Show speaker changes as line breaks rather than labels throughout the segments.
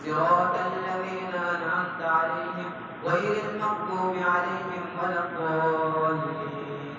صراط الذين أنعمت عليهم غير المغضوب عليهم ولا الضالين.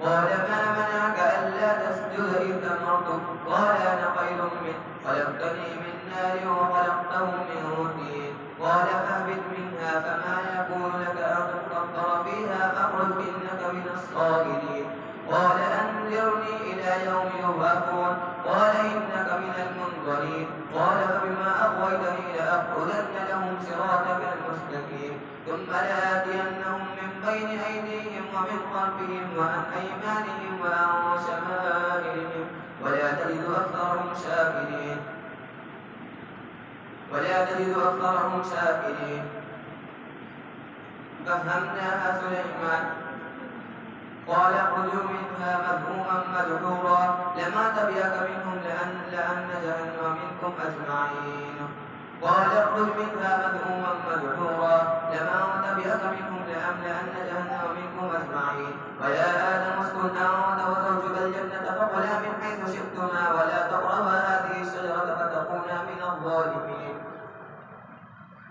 قال ما منعك ألا تسجد إذ أمرتك؟ قال أنا خير منه خلقتني من نار وخلقته من طين. قال فاهبط منها فما يكون لك أن تكبر فيها فاخرج إنك من الصاغرين. قال أنذرني إلى يوم يبعثون. قال إنك من المنظرين. قال فبما أغويتني لأقعدن لهم صراطك المستقيم ثم لآتينهم من بين أيديهم ومن خلفهم وعن أيمانهم وعن شمائلهم ولا تجد أكثرهم شاكرين. ففهمناها سليمان قال اخرجوا منها مذءوما مدحورا لما تبعك منهم لأن جهنم منكم أجمعين. قال اخرج منها مذءوما مدحورا لما تبعك منهم لأن جهنم منكم أجمعين. ويا آدم اسكن أنت وزوجك الجنة فكلا من حيث شئتما ولا تقربا هذه الشجرة فتكونا من الظالمين.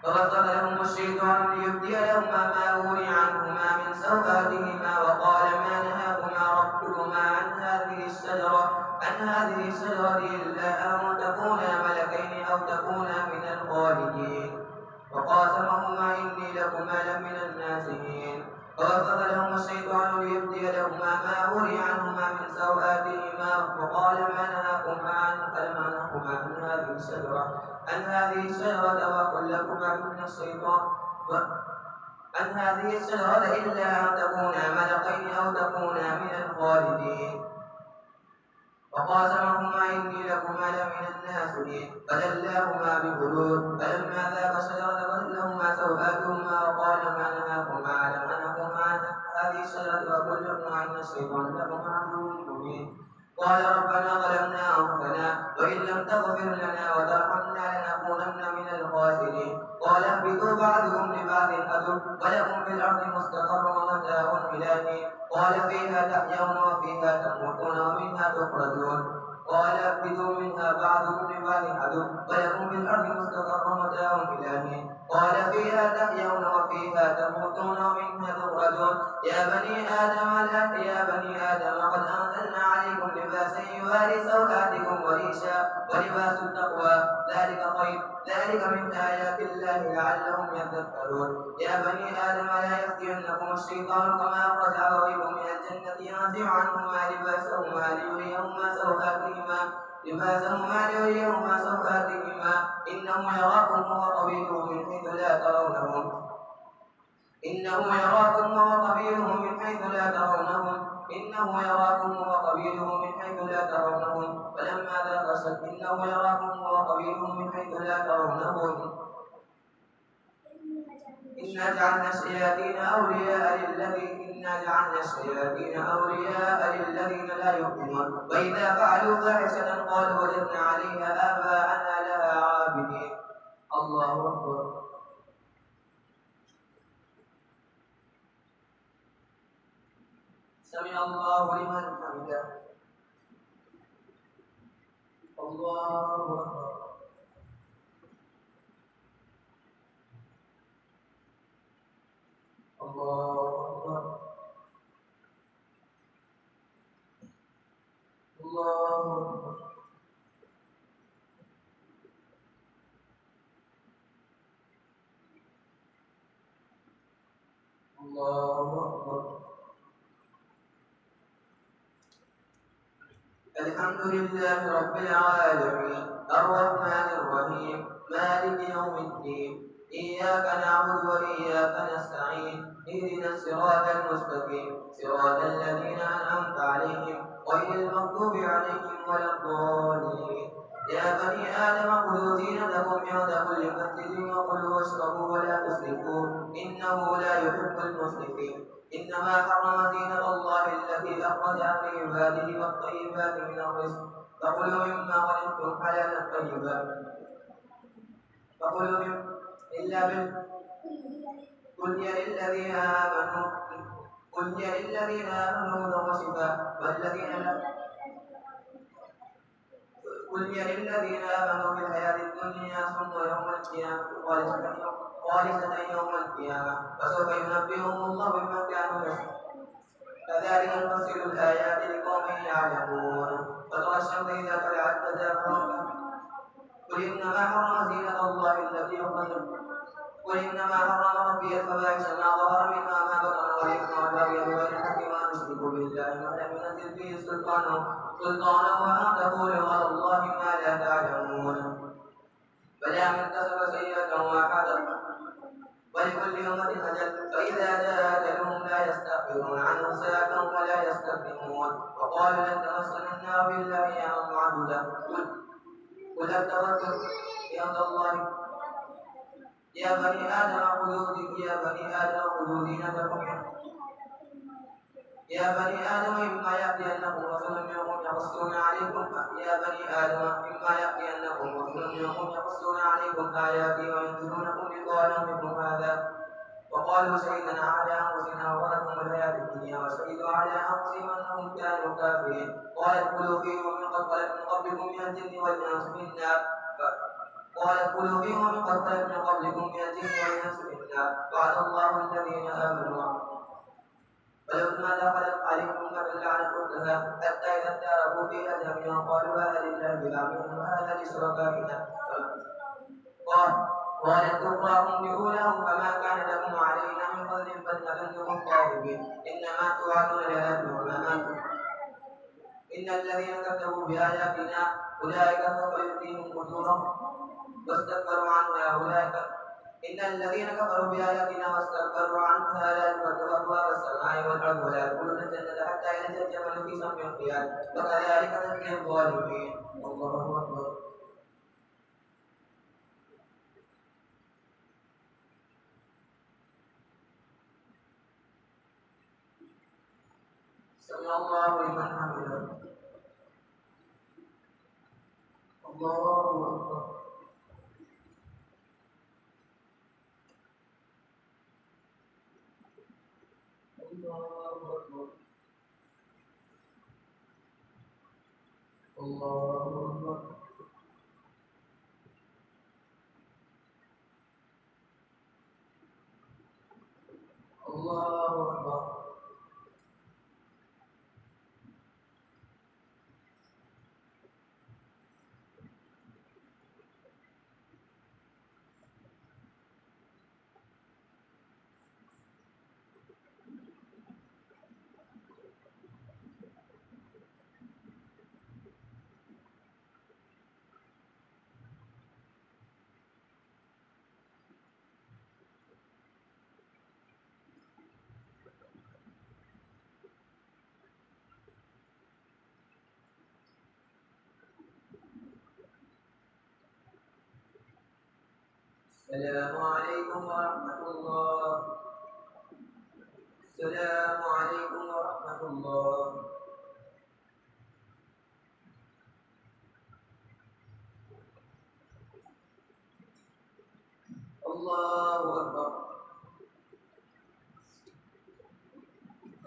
فوسط لهم الشيطان ليبدي لهما ما وري عنهما من سوآتهما وقال ما نهاكما ربكما عن هذه الشجرة إلا أن تكونا ملكين أو تكونا من الخالدين. وقاسمهما إني لكما لمن الناصحين. فوسط لهم الشيطان ليبدي لهما ما وري عنهما من سوآتهما وقال ما نهاكما عن هذه الشجرة وقل لكما من الشيطان عن هذه الشجرة إلا أن تكونا ملكين أو تكونا من الخالدين. وقاسمهما إني لكما لمن الناصحين. فدلاهما بغرور فلما ذاقا الشجرة بدت لهما سوآتهما وقال ما نهاكما عن هذه الشجرة وقل لكما إن الشيطان لكما عدو مبين. قال ربنا ظلمنا أنفسنا وإن لم تغفر لنا وترحمنا لنكونن من الخاسرين. قال اهبطوا بعضكم لبعض عدو ولكم في الأرض مستقر ومتاع إلى حين. قال فيها تحيون وفيها تموتون ومنها تخرجون. قال اهبطوا منها بعضكم لبعض عدو ولكم في الأرض مستقر ومتاع إلى حين. قال فيها تحيون وفيها تموتون ومنها تخرجون. يا بني آدم قد أنزلنا عليكم لباسا يواري سوآتكم وريشا ولباس التقوى ذلك خير ذلك من آيات الله لعلهم يذكرون. يا بني آدم لا يفتننكم الشيطان كما أخرج أبويكم من الجنة ينزع عنهما لباسهما ليريهما سوآتهما إنه يراكم وقبيله من حيث لا ترونهم إنه يراكم وقبيله من حيث لا ترونهم فلما ذاق إنه يراكم وقبيله من حيث لا ترونهم إنا جعلنا الشياطين أولياء للذين لا يؤمنون. وإذا فعلوا فاحشة قالوا وجدنا عليها آباءنا لها عابدين. الله أكبر. سمع الله لمن حمده. الله أكبر. الله أكبر. الله أكبر. الله أكبر. الحمد لله رب العالمين الرحمن الرحيم مالك يوم الدين. إياك نعبد وإياك نستعين. اهدنا الصراط المستقيم صراط الذين أنعمت عليهم غير المغضوب عليهم ولا الضالين. يا بني آدم خذوا زينتكم عند كل مسجد وكلوا واشربوا ولا تسرفوا إنه لا يحب المسرفين. إنما حرم زينة الله التي أخرج لعباده والطيبات من الرزق فكلوا مما غنمتم حلالا طيبا قل هي للذين آمنوا وشفاء قل هي للذين آمنوا في الحياة الدنيا ثم خالصة يوم القيامة وسوف ينبئهم الله بما كانوا يصنعون كذلك نفصل الآيات لقوم يعلمون وترى الشمس إذا طلعت تزاحم قل إنما حرم زينة الله التي قل إنما حرم ربي الفواحش ما ظهر منها ما بطن والإثم والبغي بغير الحق وأن تشركوا بالله ما لم ينزل به سلطانا وأن تقولوا على الله ما لا تعلمون بلى من كسب سيئة وأحاطت ولكل أمة أجل فإذا جاء أجلهم لا يستأخرون عنه ساعة ولا يستقدمون وقالوا لن تمسنا النار إلا أياما معدودة قل أتركتم عند الله يا بني آدم خذوا زينتكم يا بني آدم إما يأتينكم رسول منكم يقصون عليكم آياتي وينذرونكم لقاء يومكم هذا وقالوا شهدنا على أنفسنا وغرتهم الحياة الدنيا وشهدوا على أنفسهم أنهم كانوا كافرين قال ادخلوا فيه ومن قد خلت من قبلكم من الجن والإنس في النار وعد الله الذين آمنوا ولما دخلت عليكم اللعنة أختها حتى إذا اداركوا فيها جميعا قالوا هذا لله بزعمهم وهذا لشركائنا قالت أخراهم لأولاهم فما كان لكم علينا من فضل بل نظنكم كاذبين إنما توعدون لآت وما أنتم إن الذين كذبوا بآياتنا أولئك سوف يؤتيهم أجورهم واستكبروا عنها إن الذين كفروا بآياتنا واستكبروا عنها لا يفتحوا أبواب السماء والأرض ولا يدخلون الجنة حتى يلج الجمل في سم الخياط وكذلك نجزي الظالمين الله أكبر. سمع الله لمن حمده. الله أكبر. الله أكبر. السلام عليكم ورحمة الله. السلام عليكم ورحمة الله. الله أكبر.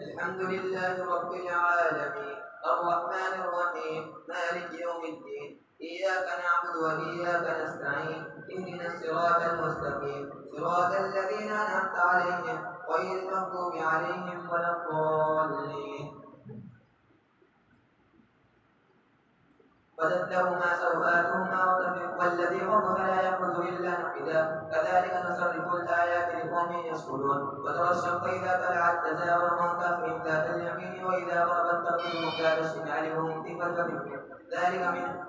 الحمد لله رب العالمين الرحمن الرحيم مالك يوم الدين إياك نعبد وإياك نستعين اهدنا الصراط المستقيم صراط الذين أنعمت عليهم غير المغضوب عليهم ولا الضالين. بدت لهما سوآتهما والذي خبث لا يخرج إلا نقدا كذلك نصرف الآيات لقوم يشكرون وترى الشمس إذا طلعت تزاور عن كهفهم ذات اليمين وإذا غربت تقرضهم ذات الشمال وهم في فجوة ذلك منه.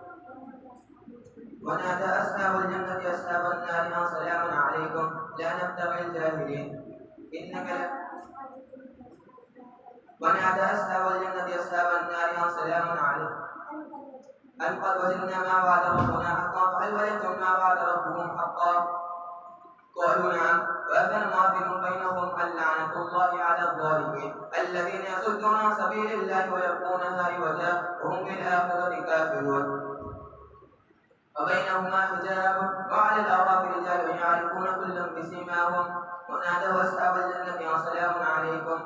ونادى أصحاب الجنة أصحاب النار أن سلام عليكم لا نبتغي الجاهلين ونادى أصحاب الجنة أصحاب النار أن سلام عليكم أن قد وجدنا ما وعد ربنا حقا فهل وجدتم ما وعد ربكم حقا قالوا نعم وأذن مؤذن بينهم اللعنة الله على الظالمين الذين يصدون عن سبيل الله ويبغونها عوجا وهم بالآخرة كافرون وبينهما حجاب وعلى الأعراف رجال يعرفون كلا بسيماهم ونادوا أصحاب الجنة أن سلام عليكم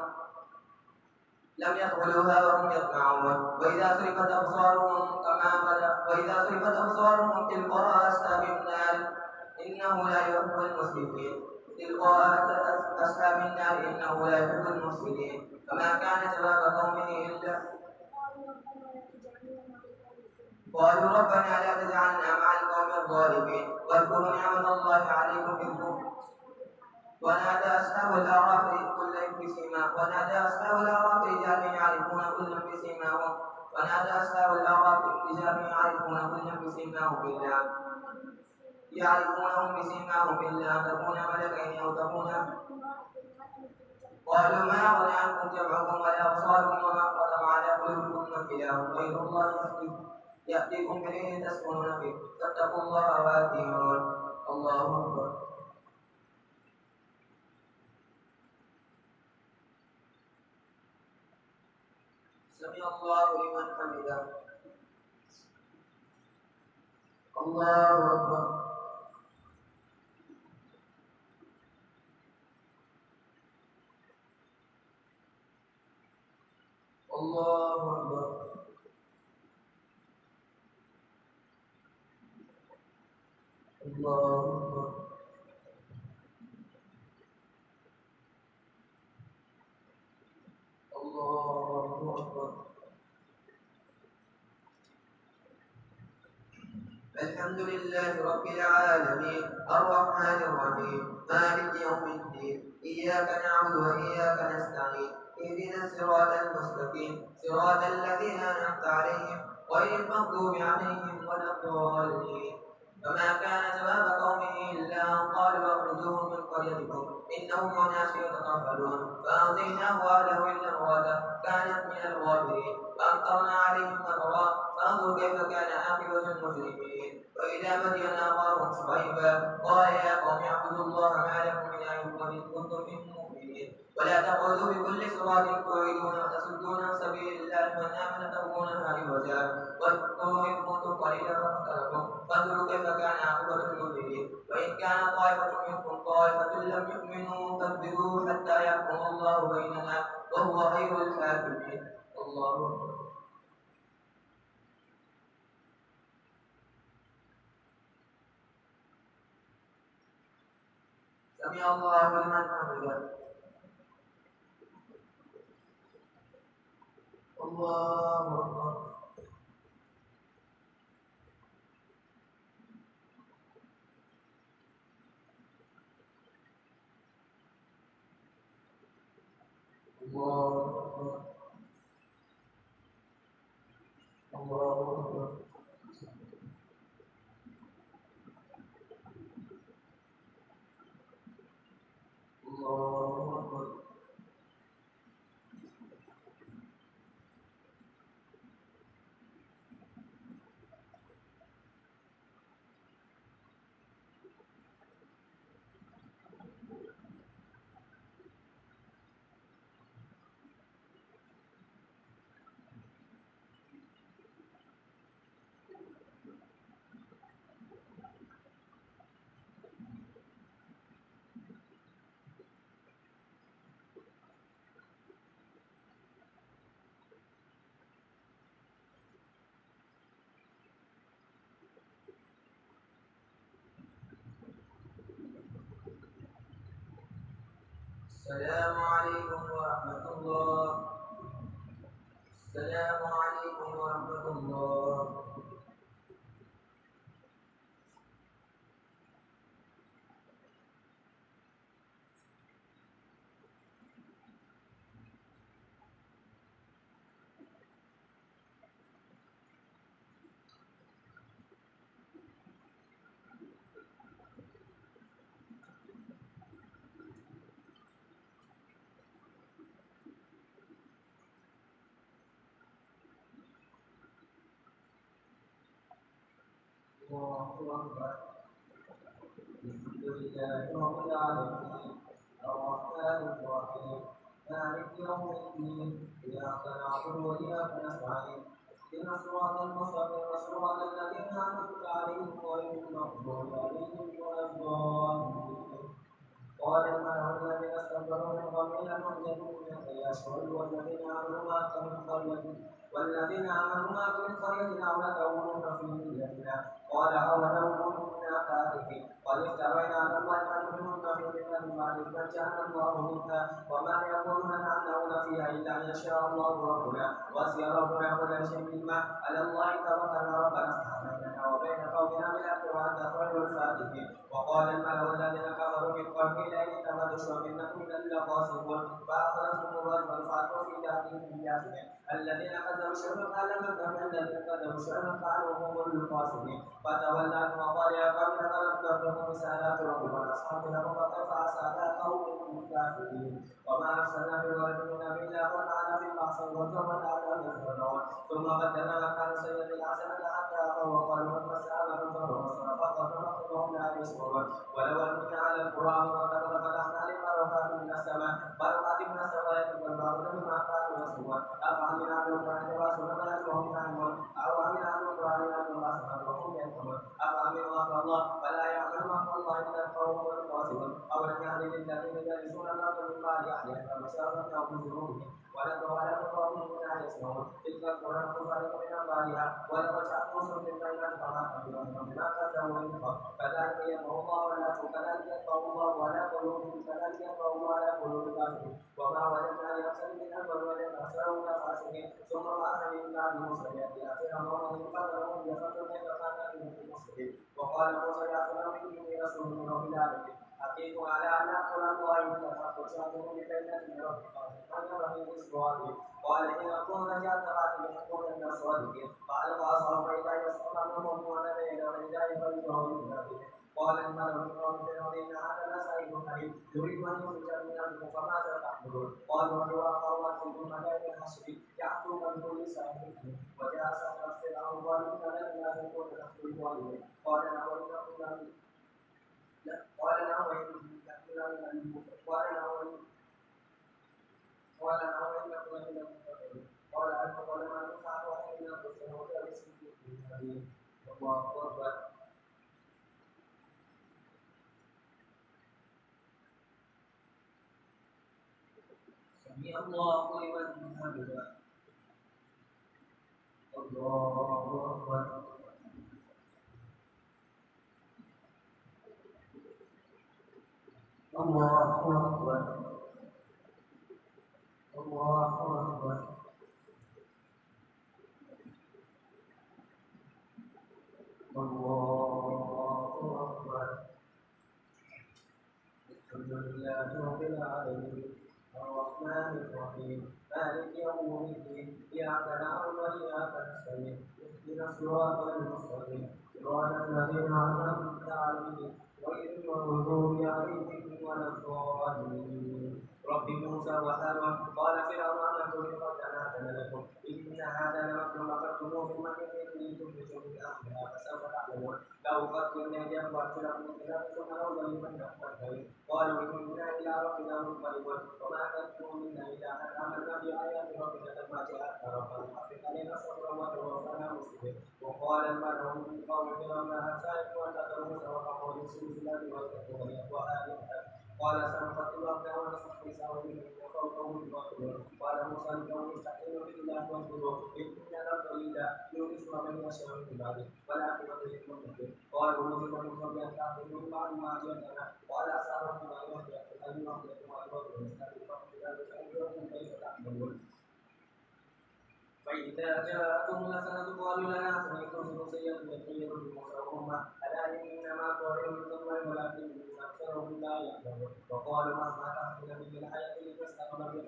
لم يدخلوها وهم يطمعون وإذا صرفت أبصارهم تلقاء أصحاب النار إنه لا يحب المسرفين. تلقاء أصحاب النار إنه لا يحب المفسدين. فما كان جواب قومه إلا قالوا ربنا لا تجعلنا مع القوم الظالمين واذكروا نعمة الله عليكم إذ ونادى أصحاب الأعراف رجالا يعرفون كلا بسيماهم يعرفونهم بسيماهم إلا أن تكون ملكين أو تكون. قالوا ما أغنى عنكم جمعكم ولا أبصاركم وما ختم على قلوبكم إله غير الله يأتيكم بليل تسكنون فيه فاتقوا الله وأطيعون. الله أكبر. سمع الله لمن حمده. الله أكبر. الله أكبر. الله أكبر. الله أكبر. الحمد لله رب العالمين الرحمن الرحيم مالك يوم الدين إياك نعبد وإياك نستعين اهدنا الصراط المستقيم صراط الذين أنعمت عليهم غير المغضوب عليهم ولا الضالين. فما كان جواب قومه إلا أن قالوا اخرجوهم من قريتكم إنهم أناس يتطهرون فأنجيناه وأهله إلا امرأته كانت من الغابرين فأمطرنا عليهم مطرا فانظر كيف كان عاقبة المجرمين. وإلى مدين أخاهم شعيبا قال يا قوم اعبدوا الله ما لكم من إله إن كنتم مؤمنين ولا تقعدوا بكل صراط توعدون وتصدون عن سبيل الله من آمن تبغونها عوجا واذكروا إذ كنتم قليلا فاختلفتم فانظروا كيف كان عاقبة المجرمين. وإن كان طائفة منكم طائفة لم يؤمنوا فاصبروا حتى يحكم الله بيننا وهو خير الحاكمين. الله أكبر. سمع الله لمن حمده. الله أكبر. الله أكبر. الله أكبر. الله أكبر. السلام عليكم ورحمة الله. السلام عليكم ورحمة الله. الله أكبر. الحمد لله رب العالمين الرحمن الرحيم مالك يوم الدين إياك نعبد وإياك نستعين اهدنا الصراط المستقيم صراط الذين أنعمت عليهم غير المغضوب عليهم ولا الضالين. قال الملأ الذين استكبروا من قومه لنخرجنكم من القرية والذين آمنوا معك من قريتنا أو لتعودن في ملتنا قال أولو كنا كافرين قد افترينا على الله كذبا في بلاد ما نجانا الله منها وما يقولون نعنون فيها إلا أن يشاء الله ربنا وسع ربنا كل شيء علما على الله توكلنا ربنا افتح بيننا وبين قومنا بالحق وأنت خير الفاتحين وقال الملأ الذين كفروا من قومه لئن اتخذتم إنكم إلا خاسرون فأخذتهم الرجفة فأتوا في دارهم جاثمين الذين كذبوا شرا قال الذين كذبوا شرا قالوا هم الخاسرين فتولى عنهم وقال يا قوم لقد أبلغتكم رسالات ربكم وأصحابنا فكيف عسى على قوم كافرين وما أرسلنا في غير من نبي إلا قطعنا في البحث والزمن على يسرون ثم بدلنا مكان سيئة الحسنة حتى عفوا وقالوا قد مس آباءكم فبصر فقد وهم لا يشعرون ولو أن على القرى وقد فتحنا عليهم بركات من السماء يأتي والبعض مما كانوا يصنعون أفأمن أهل القرى يبعثون فيأتوهم يعلمون أو أمن أهل القرى يأتون بأسهم وهم ينكرون أفأمنوا مكر الله فلا يعمل مكر الله إلا القوم الخاسرون أولم يهد للذين يرثون الأرض من بعد أهلها فبشرنا أو بذنوبهم ونذر على قومهم لا يسمعون تلك القرى نقص من أنبائها ولقد جاءتهم رسل بالبينات فما كذبوا بما كذبوا من قبل كذلك يطبع الله على قلوبهم كذلك يطبع الله على قلوب الكافرين وما وجدنا لأكثر من أكبر وجدنا أكثرهم فاسقين ثم بعث من بعدهم سيأتي آخرهم ومن قتلهم يفكر كيف كان من المسلمين وقال موسى يا فرعون إني رسول من رب العالمين حقيق على أن أقول الله إن الحق شاهد بكلمة من ربك فأنا رحيم إسرائيل قال إن أكون نجاة قاتل يكون من الصادقين فألقى عصاه فإذا يسقط منهم ونبي إلى الرجال فإنه من قال الملأ من قوم فرعون إن هذا لساحر عليم يريد أن يخرج من أرضكم فماذا تعملون قالوا وقالوا في المدائن الحشر يأتوك بكل ساحر عليم وجاء سحرة فرعون قالوا إن لنا في قوة نحن الظالمين قال نعم إنكم قال نعم إنكم قال أنتم ولما تفعلوا إلا بسرعة رزقكم الله أكبر سمع الله لمن حمده الله أكبر الله أكبر الله أكبر الله أكبر الحمد لله رب العالمين الرحمن الرحيم مالك يوم الدين إياك نعبد وإياك نستعين اهدنا الصراط المستقيم صراط الذين أنعمت عليهم غير المغضوب عليهم ولا الضالين رب موسى وهارون قال فرعون أنتم قد لكم إن هذا لمكر مكرتموه في المدينة لتخرجوا من أهلها فسوف تعلمون لأقتلن أيديكم وأرجلكم من خلاف ثم لأضربنكم أجمعين قالوا إنا إلى ربنا منقلبون وما تدعو منا إلا أن آمنا بآيات ربنا لما جاءتنا ربنا أفرغ علينا صبرا وتوفنا مسلمين وقال الملأ من قوم فرعون أتاكم أن تذروا موسى وقومه يفسدوا في الأرض ويذبحوا وآلهتهم قال سنقتل أبناء ونستحيي نساءهم وفوقهم الغافلون قال موسى لقومه استعينوا بالله واصبروا إن الأرض لله يورثها من يشاء من عباده والعاقبة للمتقين قالوا نزل من قبل أن تأتوا من بعد ما جاءنا قال عسى ربنا أن يهديكم أيها المستقيم فأنبئكم كيف تعملون فإذا جاءتم الحسنة قالوا لنا سنكتب سيئة يطير بموسى وأمه ألا إنما طائر من الله ولكن أكثرهم لا يعلمون وقالوا مهما تحمل من الحياة لتستقبل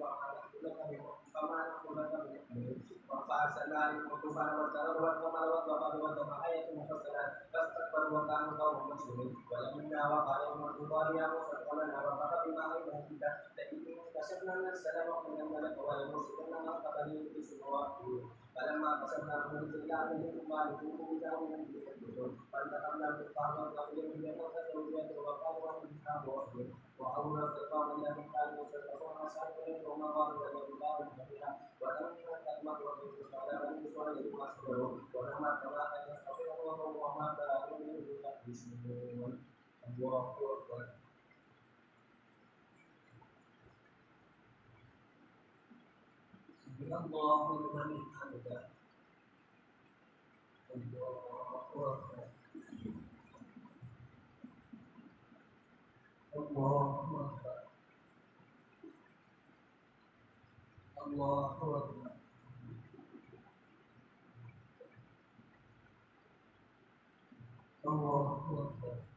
فما نحن لك بمؤمنين فأرسلنا عليهم الطوفان والجراد والقمر والضفادع والدم آيات مفصلات فاستكبروا وكانوا قوما مجرمين ولما وقع عليهم الطوفان يا موسى قال لنا ربك بما عندك لئن كشفنا من السلام من الملك ولنرسلن معك بني إسرائيل فلما كشفنا عنهم السيئات منهم مالكوه بجانب يحدثون فانتقمنا بالطعام والقبيل من يوم وقالوا أن الإسلام وأهله وأورث القوم الذين كانوا يصدقون مشاكل وما قالوا أن الله فيها ولما كلمة ربهم على بني إسرائيل ما صبروا ولما كما أن يستغفروا وما كانوا يشركون الله أكبر سمع الله لمن حمده الله أكبر
الله أكبر الله أكبر الله أكبر